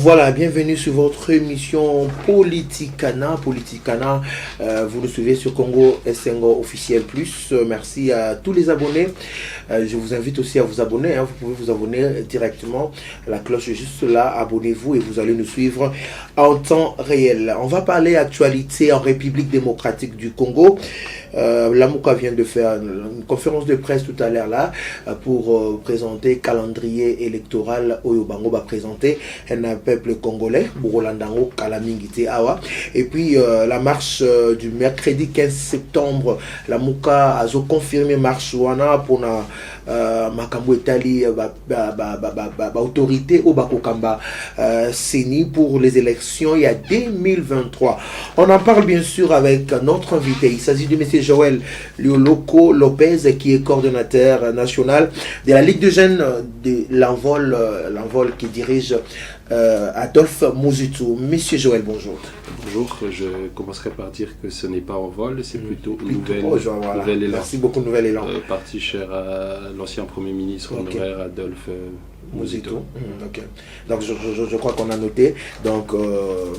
Voilà, bienvenue sur votre émission Politicana. Politicana, vous le suivez sur Congo Essengo Officiel Plus. Merci à tous les abonnés. Je vous invite aussi à vous abonner. Vous pouvez vous abonner directement. La cloche est juste là. Abonnez-vous et vous allez nous suivre en temps réel. On va parler actualité en République démocratique du Congo. Lamuka vient de faire une conférence de presse tout à l'heure là pour présenter calendrier électoral. Oyobango va présenter un peuple congolais, Bourolandango, Kalamingite Awa. Et puis la marche du mercredi 15 septembre, Lamuka a confirmé marche wana pour na Makambo Etali autorité au Bakokamba Seni pour les élections il y a 2023. On en parle bien sûr avec notre invité. Il s'agit de M. Joël Lioloko Lopez qui est coordonnateur national de la Ligue de jeunes de l'envol qui dirige Adolphe Muzitu. Monsieur Joël, bonjour. Bonjour, je commencerai par dire que ce n'est pas en vol, c'est plutôt nouvel élan. Merci beaucoup, nouvel élan. Parti cher à l'ancien Premier ministre honoraire Adolphe Muzitu. Okay. Donc je crois qu'on a noté. Donc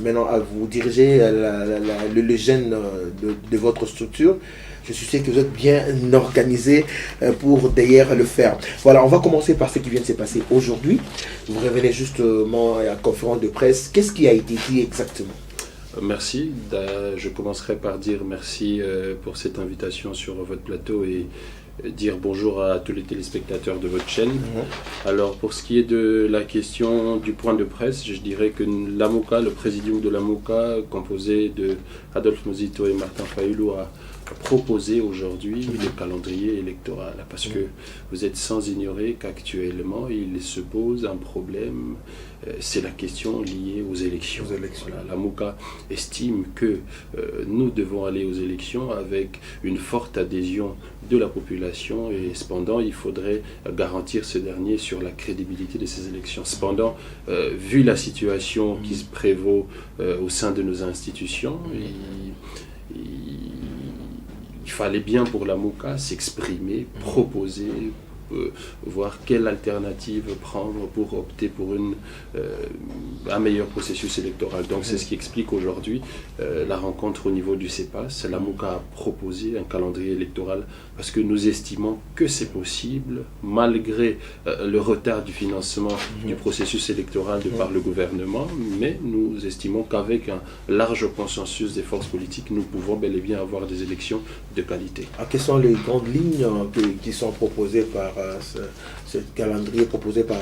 maintenant, à vous diriger le jeune de votre structure. Je suis sûr que vous êtes bien organisé pour d'ailleurs le faire. Voilà, on va commencer par ce qui vient de se passer aujourd'hui. Vous revenez justement à la conférence de presse. Qu'est-ce qui a été dit exactement? Merci. Je commencerai par dire merci pour cette invitation sur votre plateau et dire bonjour à tous les téléspectateurs de votre chaîne. Alors pour ce qui est de la question du point de presse, je dirais que l'AMOCA, le présidium de l'AMOCA, composé de Adolphe Muzitu et Martin Fayulu, a proposé aujourd'hui le calendrier électoral, parce que vous êtes sans ignorer qu'actuellement il se pose un problème, c'est la question liée aux élections. Voilà, la MOCA estime que nous devons aller aux élections avec une forte adhésion de la population et cependant il faudrait garantir ce dernier sur la crédibilité de ces élections. Cependant, vu la situation qui se prévaut au sein de nos institutions, il fallait bien pour la MOCA s'exprimer, proposer, voir quelle alternative prendre pour opter pour un meilleur processus électoral. Donc c'est ce qui explique aujourd'hui la rencontre au niveau du CEPAS. La MOCA a proposé un calendrier électoral parce que nous estimons que c'est possible, malgré le retard du financement du processus électoral de par le gouvernement, mais nous estimons qu'avec un large consensus des forces politiques, nous pouvons bel et bien avoir des élections de qualité. Quelles sont les grandes lignes qui sont proposées par ce calendrier proposé par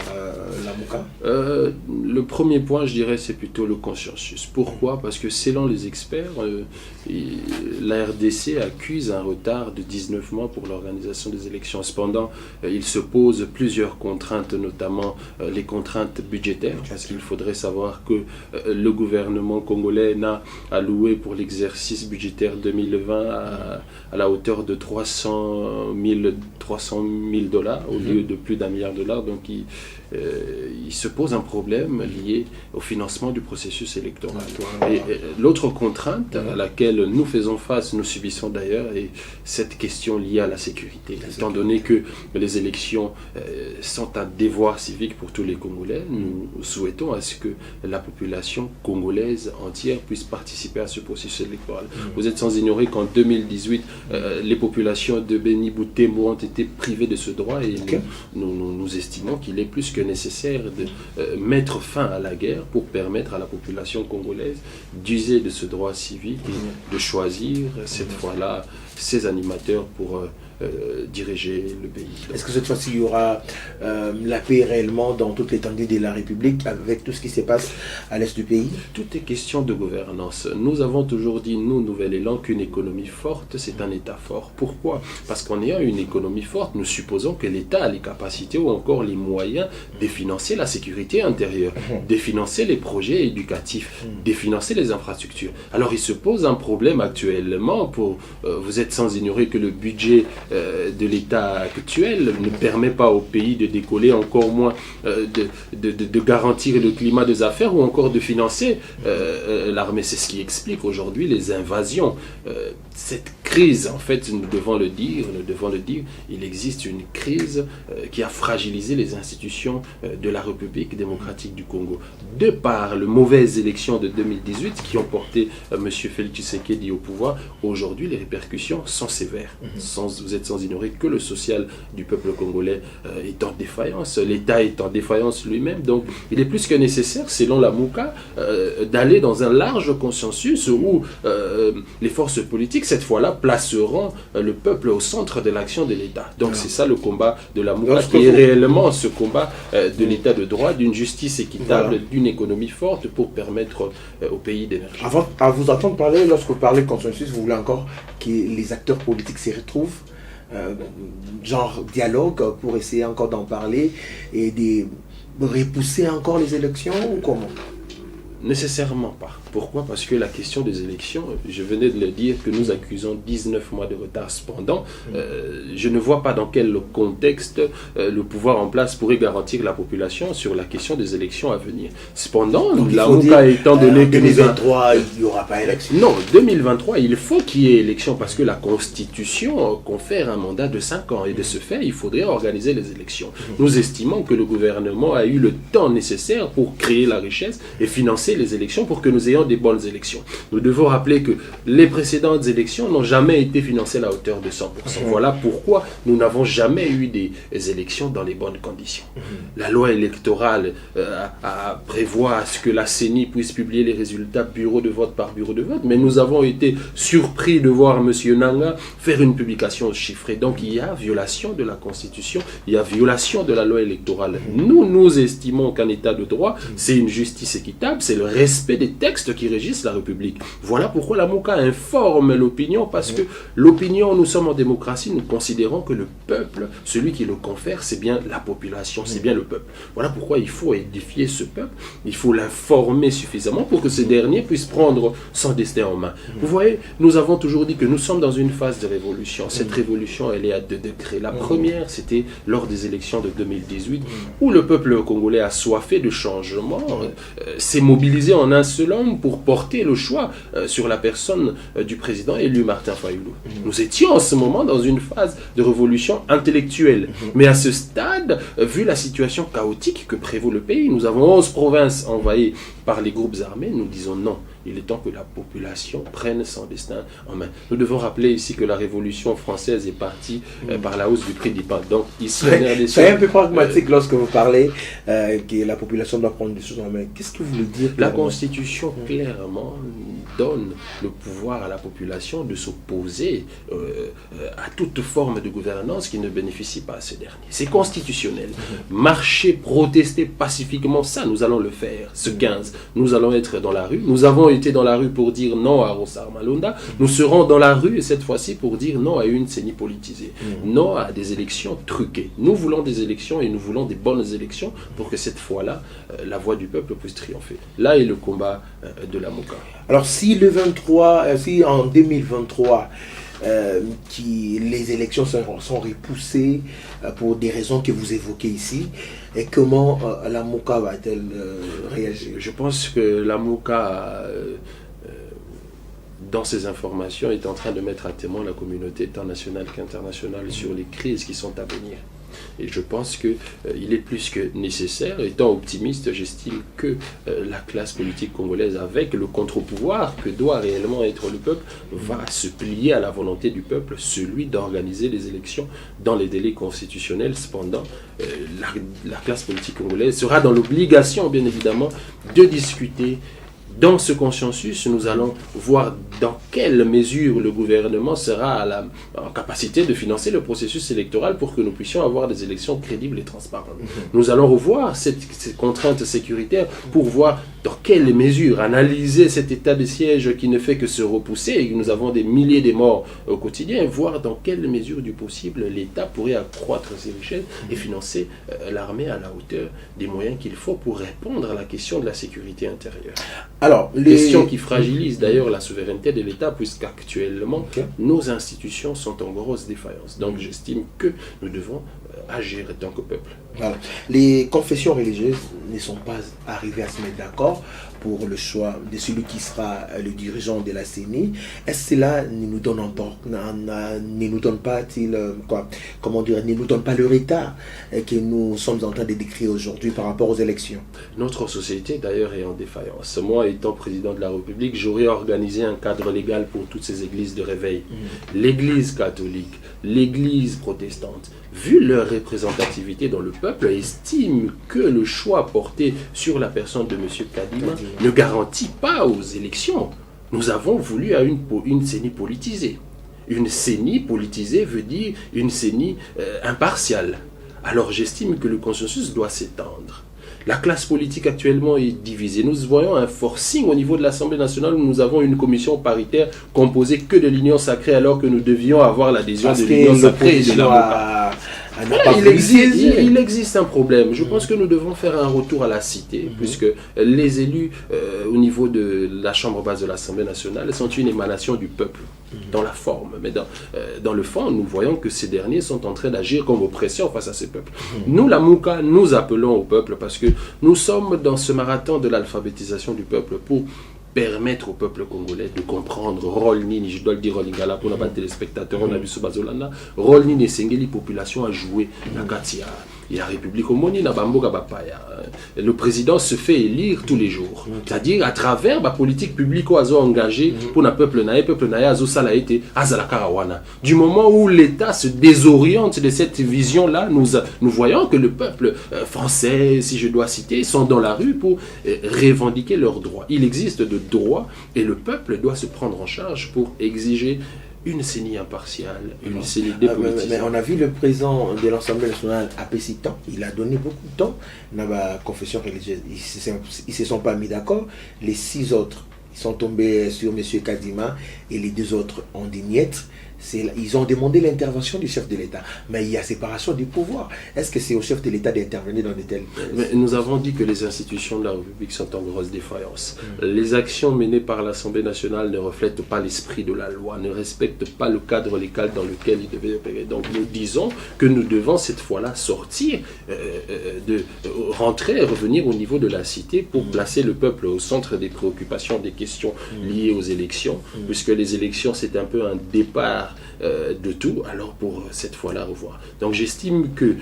la MOCA? Le premier point, je dirais, c'est plutôt le consensus. Pourquoi? Parce que selon les experts, la RDC accuse un retard de 19 mois pour l'organisation des élections. Cependant, il se pose plusieurs contraintes, notamment les contraintes budgétaires, parce qu'il faudrait savoir que le gouvernement congolais n'a alloué pour l'exercice budgétaire 2020 à la hauteur de 300 000 $ au lieu de plus d'1 milliard $. Donc il se pose un problème lié au financement du processus électoral. Et l'autre contrainte à laquelle nous faisons face, nous subissons d'ailleurs, est cette question liée à la sécurité. Étant donné que les élections sont un devoir civique pour tous les Congolais, nous souhaitons à ce que la population congolaise entière puisse participer à ce processus électoral. Vous êtes sans ignorer qu'en 2018, les populations de Beni Boutembo ont été privées de ce droit et nous estimons qu'il est plus que nécessaire de mettre fin à la guerre pour permettre à la population congolaise d'user de ce droit civique et de choisir cette fois-là ses animateurs pour diriger le pays. Est-ce que cette fois-ci il y aura la paix réellement dans toute l'étendue de la République avec tout ce qui se passe à l'est du pays? Tout est question de gouvernance. Nous avons toujours dit, nous, Nouvel Élan, qu'une économie forte, c'est un État fort. Pourquoi? Parce qu'en ayant une économie forte, nous supposons que l'État a les capacités ou encore les moyens de financer la sécurité intérieure, de financer les projets éducatifs, de financer les infrastructures. Alors il se pose un problème actuellement pour... vous êtes sans ignorer que le budget de l'État actuel ne permet pas au pays de décoller, encore moins de garantir le climat des affaires ou encore de financer l'armée. C'est ce qui explique aujourd'hui les invasions. Cette crise, en fait, nous devons le dire, il existe une crise qui a fragilisé les institutions de la République démocratique du Congo. De par les mauvaises élections de 2018 qui ont porté M. Félix Tshisekedi au pouvoir, aujourd'hui les répercussions sont sévères. Vous êtes sans ignorer que le social du peuple congolais est en défaillance, l'État est en défaillance lui-même. Donc il est plus que nécessaire, selon la MOUCA, d'aller dans un large consensus où les forces politiques, cette fois-là, placeront le peuple au centre de l'action de l'État. Donc c'est ça le combat de la MOUCA, qui est réellement ce combat de l'État de droit, d'une justice équitable, d'une économie forte pour permettre au pays d'émerger. Avant, à vous entendre parler, lorsque vous parlez de consensus, vous voulez encore que les acteurs politiques s'y retrouvent, genre dialogue, pour essayer encore d'en parler et de repousser encore les élections ou comment? Nécessairement pas. Pourquoi? Parce que la question des élections, je venais de le dire, que nous accusons 19 mois de retard. Cependant, je ne vois pas dans quel contexte le pouvoir en place pourrait garantir la population sur la question des élections à venir. Cependant, la MOUCA étant donné que 2023, il n'y aura pas élection. Non, 2023, il faut qu'il y ait élection parce que la Constitution confère un mandat de 5 ans. Et de ce fait, il faudrait organiser les élections. Nous estimons que le gouvernement a eu le temps nécessaire pour créer la richesse et financer les élections pour que nous ayons des bonnes élections. Nous devons rappeler que les précédentes élections n'ont jamais été financées à la hauteur de 100%. Voilà pourquoi nous n'avons jamais eu des élections dans les bonnes conditions. La loi électorale prévoit à ce que la CENI puisse publier les résultats bureau de vote par bureau de vote, mais nous avons été surpris de voir M. Nanga faire une publication chiffrée. Donc il y a violation de la Constitution, il y a violation de la loi électorale. Nous estimons qu'un État de droit, c'est une justice équitable, c'est le respect des textes qui régissent la République. Voilà pourquoi la MOUCA informe l'opinion, parce que l'opinion, nous sommes en démocratie, nous considérons que le peuple, celui qui le confère, c'est bien la population, c'est bien le peuple. Voilà pourquoi il faut édifier ce peuple, il faut l'informer suffisamment pour que ce dernier puisse prendre son destin en main. Vous voyez, nous avons toujours dit que nous sommes dans une phase de révolution. Cette révolution, elle est à 2 degrés. La première, c'était lors des élections de 2018, où le peuple congolais a soifé de changement, s'est mobilisé en un seul homme pour porter le choix sur la personne du président élu Martin Fayulu. Nous étions en ce moment dans une phase de révolution intellectuelle. Mais à ce stade, vu la situation chaotique que prévaut le pays, nous avons 11 provinces envahies par les groupes armés, nous disons non. Il est temps que la population prenne son destin en main. Nous devons rappeler ici que la Révolution française est partie par la hausse du prix du pain. Donc ici, c'est un peu pragmatique lorsque vous parlez que la population doit prendre des choses en main. Qu'est-ce que vous voulez dire? La Constitution, clairement, donne le pouvoir à la population de s'opposer à toute forme de gouvernance qui ne bénéficie pas à ces derniers. C'est constitutionnel. Marcher, protester pacifiquement, ça, nous allons le faire. Ce 15, nous allons être dans la rue. Nous avons été dans la rue pour dire non à Rosar Malonda. Nous serons dans la rue, cette fois-ci, pour dire non à une CENI politisée. Non à des élections truquées. Nous voulons des élections et nous voulons des bonnes élections pour que cette fois-là, la voix du peuple puisse triompher. Là est le combat de la MOUCA. Alors si si en 2023, les élections sont repoussées pour des raisons que vous évoquez ici, et comment la MOUCA va-t-elle réagir? Je pense que la MOUCA, dans ces informations, est en train de mettre à témoin la communauté tant nationale qu'internationale sur les crises qui sont à venir. Et je pense qu'il est plus que nécessaire, étant optimiste, j'estime que la classe politique congolaise, avec le contre-pouvoir que doit réellement être le peuple, va se plier à la volonté du peuple, celui d'organiser les élections dans les délais constitutionnels. Cependant, la classe politique congolaise sera dans l'obligation, bien évidemment, de discuter. Dans ce consensus, nous allons voir dans quelle mesure le gouvernement sera en capacité de financer le processus électoral pour que nous puissions avoir des élections crédibles et transparentes. Nous allons revoir ces contraintes sécuritaires pour voir dans quelle mesure analyser cet état de siège qui ne fait que se repousser et que nous avons des milliers de morts au quotidien, voir dans quelle mesure du possible l'État pourrait accroître ses richesses et financer l'armée à la hauteur des moyens qu'il faut pour répondre à la question de la sécurité intérieure. Alors, Alors, question qui fragilise d'ailleurs la souveraineté de l'État, puisqu'actuellement, nos institutions sont en grosse défaillance. Donc, j'estime que nous devons agir en tant que peuple. Voilà. Les confessions religieuses ne sont pas arrivées à se mettre d'accord pour le choix de celui qui sera le dirigeant de la CENI. Est-ce que cela ne nous donne pas le retard que nous sommes en train de décrire aujourd'hui par rapport aux élections? Notre société d'ailleurs est en défaillance. Moi, étant président de la République, j'aurais organisé un cadre légal pour toutes ces églises de réveil. L'Église catholique, l'Église protestante, vu leur représentativité dans le peuple, estime que le choix porté sur la personne de M. Kadima ne garantit pas aux élections. Nous avons voulu à une CENI politisée. Une CENI politisée veut dire une CENI impartiale. Alors j'estime que le consensus doit s'étendre. La classe politique actuellement est divisée. Nous voyons un forcing au niveau de l'Assemblée nationale où nous avons une commission paritaire composée que de l'Union sacrée alors que nous devions avoir l'adhésion de l'Union sacrée et de la il existe un problème. Je pense que nous devons faire un retour à la cité, puisque les élus au niveau de la Chambre basse de l'Assemblée nationale sont une émanation du peuple, dans la forme. Mais dans le fond, nous voyons que ces derniers sont en train d'agir comme oppresseurs face à ces peuples. Nous, la Mouka, nous appelons au peuple parce que nous sommes dans ce marathon de l'alphabétisation du peuple pour permettre au peuple congolais de comprendre rôle nini, je dois le dire lingala pour nos téléspectateurs, on a vu ce bazolana, rôle nini sengeli population a joué la Katia. Il y a République au Moni, le président se fait élire tous les jours. C'est-à-dire à travers la politique publique où ils ont engagé pour le peuple naïa, du moment où l'État se désoriente de cette vision-là, nous voyons que le peuple français, si je dois citer, sont dans la rue pour revendiquer leurs droits. Il existe de droits et le peuple doit se prendre en charge pour exiger une CENI impartiale, une CENI dépolitisée. Mais on a vu le président de l'Assemblée nationale apaiser temps. Il a donné beaucoup de temps dans la confession religieuse. Ils ne se sont pas mis d'accord. Les 6 autres ils sont tombés sur M. Kadima et les 2 autres ont des miettes. Ils ont demandé l'intervention du chef de l'État. Mais il y a séparation du pouvoir. Est-ce que c'est au chef de l'État d'intervenir dans de telles... Mais nous avons dit que les institutions de la République sont en grosse défaillance. Les actions menées par l'Assemblée nationale ne reflètent pas l'esprit de la loi, ne respectent pas le cadre légal dans lequel ils devaient opérer. Donc nous disons que nous devons cette fois-là sortir, rentrer et revenir au niveau de la cité pour placer le peuple au centre des préoccupations, des questions liées aux élections, puisque les élections c'est un peu un départ de tout, alors pour cette fois-là revoir. Donc j'estime que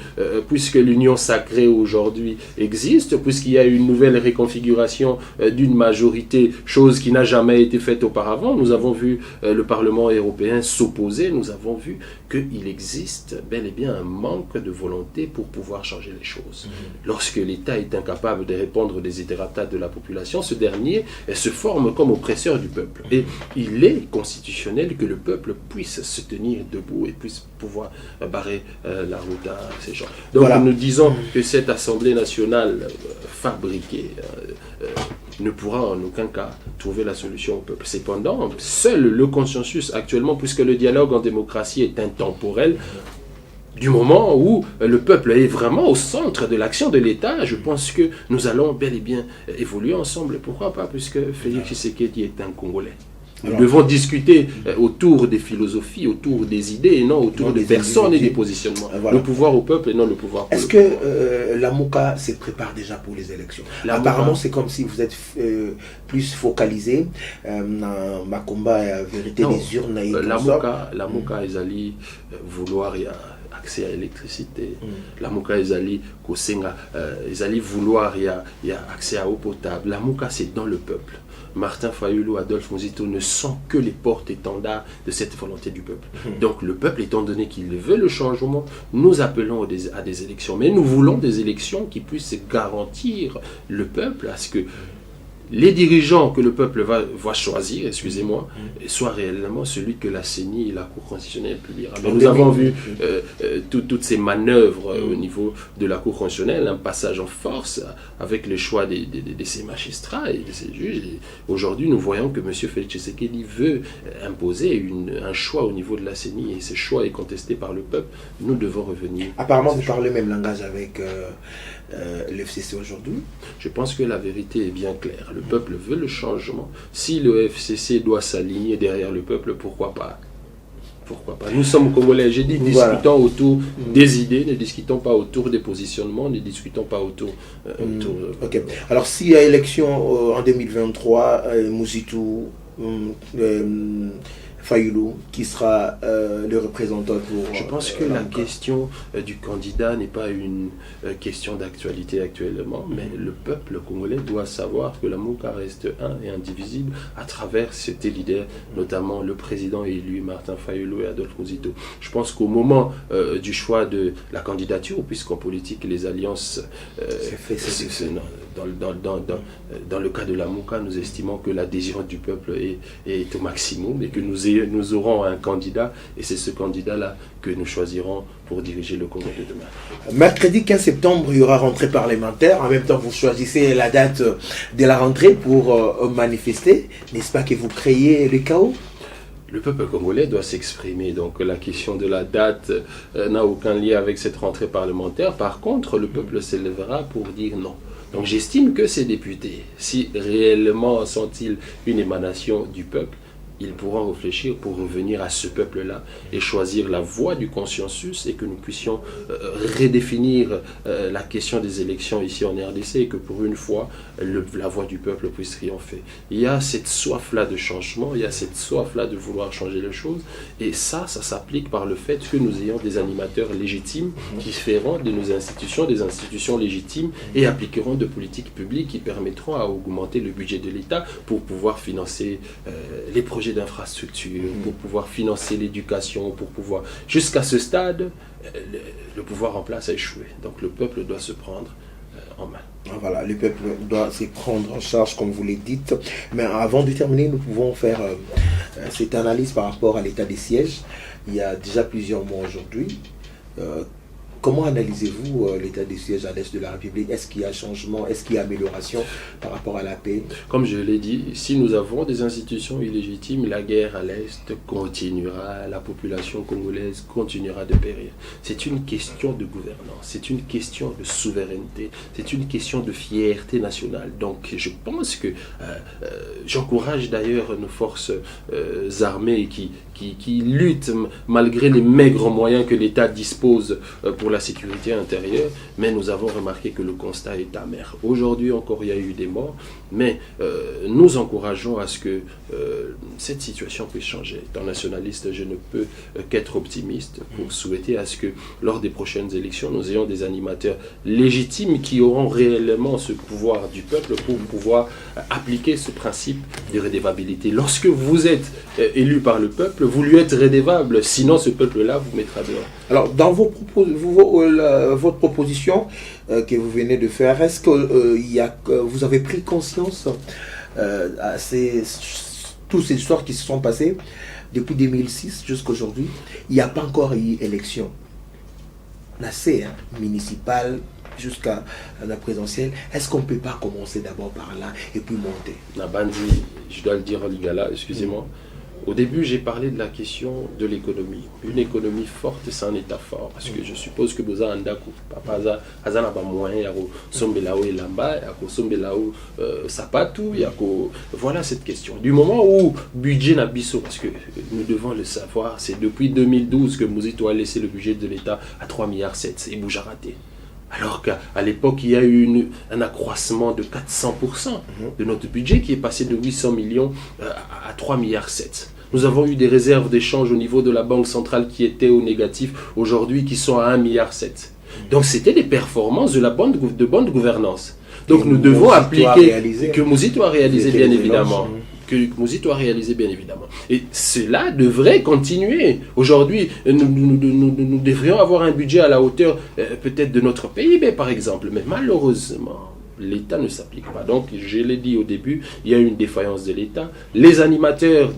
puisque l'union sacrée aujourd'hui existe, puisqu'il y a une nouvelle réconfiguration d'une majorité, chose qui n'a jamais été faite auparavant, nous avons vu le Parlement européen s'opposer, nous avons vu qu'il existe bel et bien un manque de volonté pour pouvoir changer les choses. Lorsque l'État est incapable de répondre aux desiderata de la population, ce dernier se forme comme oppresseur du peuple. Et il est constitutionnel que le peuple puisse se tenir debout et puisse pouvoir barrer la route à ces gens. Donc voilà. Nous disons que cette Assemblée nationale fabriquée ne pourra en aucun cas trouver la solution au peuple. Cependant, seul le consensus actuellement, puisque le dialogue en démocratie est intemporel, du moment où le peuple est vraiment au centre de l'action de l'État, je pense que nous allons bel et bien évoluer ensemble. Pourquoi pas, puisque Félix Tshisekedi est un Congolais. Nous devons discuter autour des philosophies, autour des idées et non autour des personnes et des positionnements. Voilà. Le pouvoir au peuple et non le pouvoir pour Est-ce que la Mouka se prépare déjà pour les élections? Apparemment, c'est comme si vous êtes plus focalisé dans ma combat vérité des urnes. La Mouka, ils allaient vouloir accès à l'électricité. La Mouka, ils allaient vouloir accès à eau potable. La Mouka, c'est dans le peuple. Martin Fayulu, Adolphe Muzito ne sont que les porte-étendards de cette volonté du peuple. Donc le peuple, étant donné qu'il veut le changement, nous appelons à des élections. Mais nous voulons des élections qui puissent garantir le peuple à ce que les dirigeants que le peuple va choisir, excusez-moi, soient réellement celui que la CENI et la Cour constitutionnelle publiera. Mais nous avons vu toutes ces manœuvres au niveau de la Cour constitutionnelle, un passage en force avec le choix de ces magistrats et de ces juges. Et aujourd'hui, nous voyons que M. Félix Tshisekedi veut imposer un choix au niveau de la CENI, et ce choix est contesté par le peuple. Nous devons revenir. Apparemment, vous parlez le même langage avec l'FCC aujourd'hui. Je pense que la vérité est bien claire. Le peuple veut le changement. Si le FCC doit s'aligner derrière le peuple, pourquoi pas? Pourquoi pas? Nous sommes Congolais. J'ai dit, discutons autour des idées, ne discutons pas autour des positionnements, ne discutons pas autour... Ok. Alors, s'il y a élection en 2023, Mouzitou, Fayulu, qui sera le représentant pour... Je pense que la question du candidat n'est pas une question d'actualité actuellement, mais le peuple congolais doit savoir que la Mouka reste un et indivisible à travers ses leaders, notamment le président élu Martin Fayulu et Adolphe Muzito. Je pense qu'au moment du choix de la candidature, puisqu'en politique les alliances... Dans le cas de la Mouka, nous estimons que l'adhésion du peuple est au maximum et que nous aurons un candidat, et c'est ce candidat-là que nous choisirons pour diriger le Congo de demain. Mercredi 15 septembre, il y aura rentrée parlementaire. En même temps, vous choisissez la date de la rentrée pour manifester. N'est-ce pas que vous créez le chaos? Le peuple congolais doit s'exprimer, donc la question de la date n'a aucun lien avec cette rentrée parlementaire. Par contre, le peuple s'élèvera pour dire non. Donc j'estime que ces députés, si réellement sont-ils une émanation du peuple, ils pourront réfléchir pour revenir à ce peuple-là et choisir la voie du consensus, et que nous puissions redéfinir la question des élections ici en RDC, et que pour une fois, la voix du peuple puisse triompher. Il y a cette soif-là de changement, il y a cette soif-là de vouloir changer les choses, et ça s'applique par le fait que nous ayons des animateurs légitimes qui feront de nos institutions des institutions légitimes et appliqueront de politiques publiques qui permettront à augmenter le budget de l'État pour pouvoir financer les projets d'infrastructure, pour pouvoir financer l'éducation, pour pouvoir... Jusqu'à ce stade, le pouvoir en place a échoué. Donc le peuple doit se prendre en main. Voilà, le peuple doit se prendre en charge, comme vous le dites. Mais avant de terminer, nous pouvons faire cette analyse par rapport à l'état des sièges. Il y a déjà plusieurs mois aujourd'hui. Comment analysez-vous l'état des sièges à l'est de la République? Est-ce qu'il y a changement? Est-ce qu'il y a amélioration par rapport à la paix? Comme je l'ai dit, si nous avons des institutions illégitimes, la guerre à l'est continuera, la population congolaise continuera de périr. C'est une question de gouvernance, c'est une question de souveraineté, c'est une question de fierté nationale. Donc je pense que j'encourage d'ailleurs nos forces armées qui luttent malgré les maigres moyens que l'État dispose pour la sécurité intérieure, mais nous avons remarqué que le constat est amer. Aujourd'hui encore, il y a eu des morts, mais nous encourageons à ce que cette situation puisse changer. Étant nationaliste, je ne peux qu'être optimiste pour souhaiter à ce que lors des prochaines élections, nous ayons des animateurs légitimes qui auront réellement ce pouvoir du peuple pour pouvoir appliquer ce principe de redevabilité. Lorsque vous êtes élu par le peuple, vous lui êtes redevable, sinon ce peuple-là vous mettra dehors. Alors, dans votre proposition que vous venez de faire, est-ce que vous avez pris conscience à toutes ces histoires qui se sont passées depuis 2006 jusqu'à aujourd'hui? Il n'y a pas encore eu élection municipale jusqu'à la présidentielle. Est-ce qu'on ne peut pas commencer d'abord par là et puis monter? Nabandi, je dois le dire en Lingala, excusez-moi. Au début, j'ai parlé de la question de l'économie. Une économie forte, c'est un État fort. Parce que je suppose que Boza Andaku, Papa Azana ba moyen, yako Sombelao et Lamba, yako Sombelao Sapatu, yako... Voilà cette question. Du moment où budget Nabiso, parce que nous devons le savoir, c'est depuis 2012 que Muzito a laissé le budget de l'État à 3,7 milliards. C'est Boujaraté. Alors qu'à l'époque, il y a eu un accroissement de 400% de notre budget qui est passé de 800 millions à 3,7 milliards. Nous avons eu des réserves d'échange au niveau de la Banque centrale qui étaient au négatif, aujourd'hui qui sont à 1,7 milliard. Donc c'était des performances de bonne gouvernance. Donc nous devons appliquer, que Muzito a réalisé bien évidemment. Et cela devrait continuer. Aujourd'hui, nous devrions avoir un budget à la hauteur peut-être de notre PIB par exemple. Mais malheureusement, l'État ne s'applique pas. Donc, je l'ai dit au début, il y a une défaillance de l'État. Les animateurs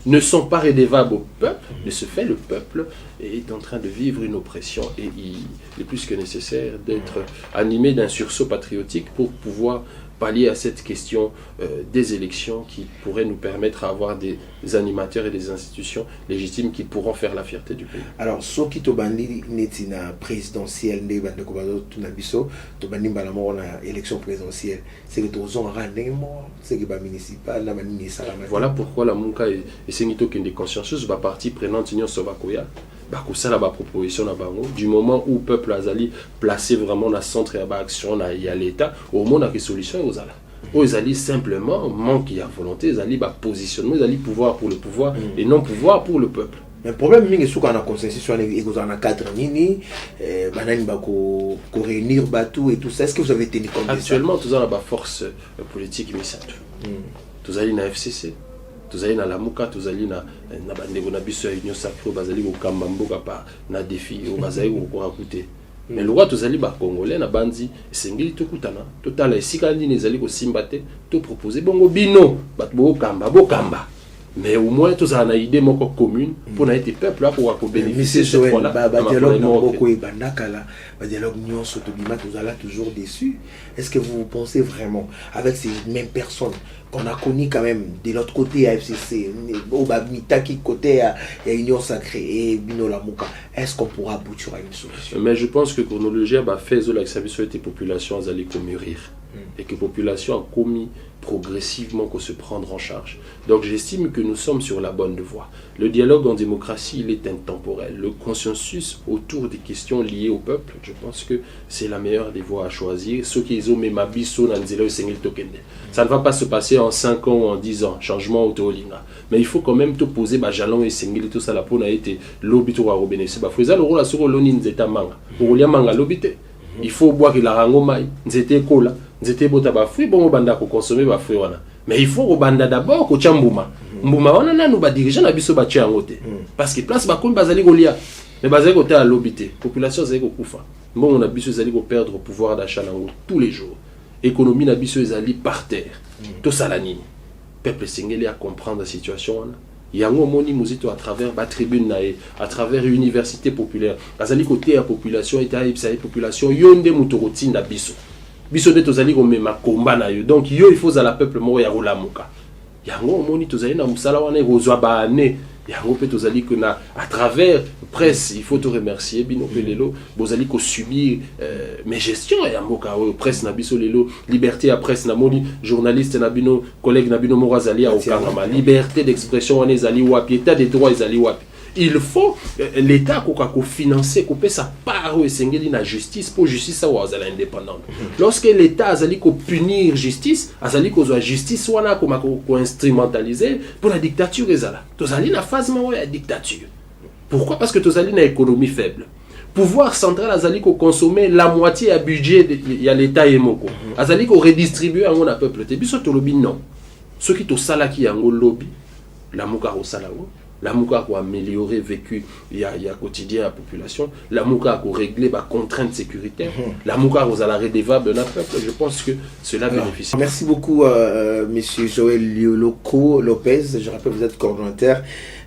ne sont pas redevables au peuple. De ce fait, le peuple est en train de vivre une oppression et il est plus que nécessaire d'être animé d'un sursaut patriotique pour pouvoir pallier à cette question des élections qui pourraient nous permettre d'avoir des animateurs et des institutions légitimes qui pourront faire la fierté du pays. Alors, ce qui est na présidentielle, élection présidentielle, c'est que tu c'est que municipal, voilà pourquoi la Mouka est une des consciences, la partie prenante Union Sovakoya. Ça la proposition du moment où le peuple a placé vraiment dans le centre de l'action il y a l'État au moins il y a solution aux alliés simplement manque de volonté ils allaient positionnement ils allaient pouvoir pour le pouvoir et non pouvoir pour le peuple. Mais le problème c'est que quand on a consensus sur les cadres banani bako réunir bateau et tout ça, est-ce que vous avez tenu compte de ça? Actuellement tous la force politique misatu tous allés na FCC tozali na lamuka tozali na bandeko na biso ya union sacrée bazali kokamba mboka pa na défi o bazali kokorakute mais le roi tozali ba congolais na bandi esengeli tokutana totala esika nini ezali kosimba te to proposer bongo bino bato bokamba mais au moins tozala na idée moko commune pour na ete peuple pour ko bénéficier cette fois là ba dialogue moko e bandakala ba dialogue nyonso tobima tozala toujours déçu. Est-ce que vous pensez vraiment avec ces mêmes personnes qu'on a connu quand même de l'autre côté à FCC, au Mitaki côté à Union Sacrée et Bino Lamuka, est-ce qu'on pourra aboutir à une solution? Mais je pense que chronologie a fait que service sur les populations allaient mûrir et que la population a commis progressivement qu'on se prendre en charge. Donc j'estime que nous sommes sur la bonne voie. Le dialogue en démocratie, il est intemporel. Le consensus autour des questions liées au peuple, je pense que c'est la meilleure des voies à choisir. Ceux qui ont même ça ne va pas se passer en 5 ans ou en 10 ans, changement auto-linga. Mais il faut quand même te poser jalon et sengili tout ça la peau n'a été l'obito à robéné. C'est pas faisable le rôle à sur l'oni nzeta manga. Pour lier manga l'obité. Il faut boire la rango mai, nzete kola, nzete bota ba fruit bon banda ko consommer ba fruit wana. Mais il faut robanda d'abord ko chambuma. Mbuma wana nanu ba dirigeant na biso ba tia ngote. Parce que place ba komi bazali golia. Mais bazali ko ta l'obité. Population zali ko kufa. Bon on a biso zali ko perdre pouvoir d'achat nango tous les jours. Économie na biso ezali par terre. Tout ça la nini. Peuple singeli à comprendre la situation wana. Yango moni muzito à travers la tribune nae, à travers l'université populaire. Azali côté la population et la population yonde mutoroti na biso. Biso de tozali ko mema komba na yo. Donc yo il faut à la peuple mo ya rolamuka. Yango moni tozali na musala wana rozwa ba ane. Yango pe tozali que na à travers presse, il faut te remercier bino pelelo, bozali ko subir mes gestions ya mboka presse na biso lelo, liberté à presse na moni, journaliste na bino, collègue na bino morazali a okangama, liberté d'expression on ezali wapi, état des droits ezali wapi. Il faut l'État qui finance, qui paie sa part et la justice pour justice soit indépendante. Lorsque l'État a punir justice, a la justice soit instrumentalisée pour la dictature. Tu as la phase de la dictature. Pourquoi? Parce que tu as une économie faible. Pouvoir central a consommer la moitié à budget de l'État et moko. A redistribuer à mon peuple. Tu as non. Ceux qui ont salaki à lobby, la mouka au salao. La mouka pour améliorer le vécu il y a quotidien à la population, la mouka pour régler les contraintes sécuritaires, la mouka pour la redevable d'un peuple, je pense que cela bénéficie. Merci beaucoup monsieur Joël Lioloko Lopez, je rappelle vous êtes coordonnateur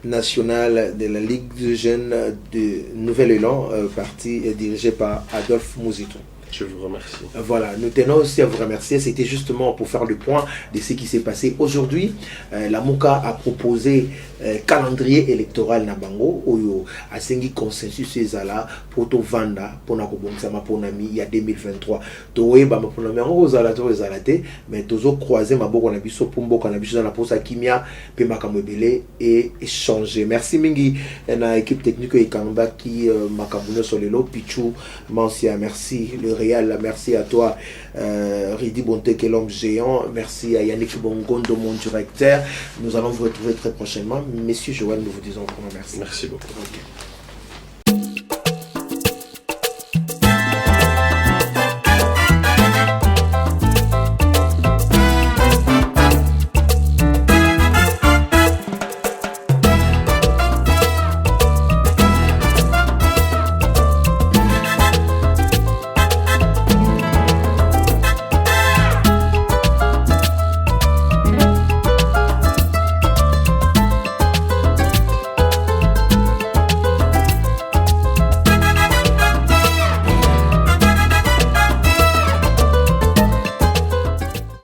national de la Ligue de jeunes de Nouvel Élan, parti dirigé par Adolphe Mouzito. Je vous remercie. Voilà, nous tenons aussi à vous remercier. C'était justement pour faire le point de ce qui s'est passé aujourd'hui. La MOCA a proposé calendrier électoral na bango oyo asengi consensus ezala pour to vanda pour na kobongisa maponami ya 2023. Towe ba maponami ngo zala to ezala te, mais tozo croiser maboko na biso pour mboka na biso na posa kimia pe makambo ebele et échanger. Merci mingi na équipe technique ekamba qui makambo solelo Pichu Mansia, merci le Réal, merci à toi Ridi Bonte qui est l'homme géant, merci à Yannick Bongondo mon directeur. Nous allons vous retrouver très prochainement. Messieurs Joël, nous vous disons vraiment merci. Merci beaucoup. Okay.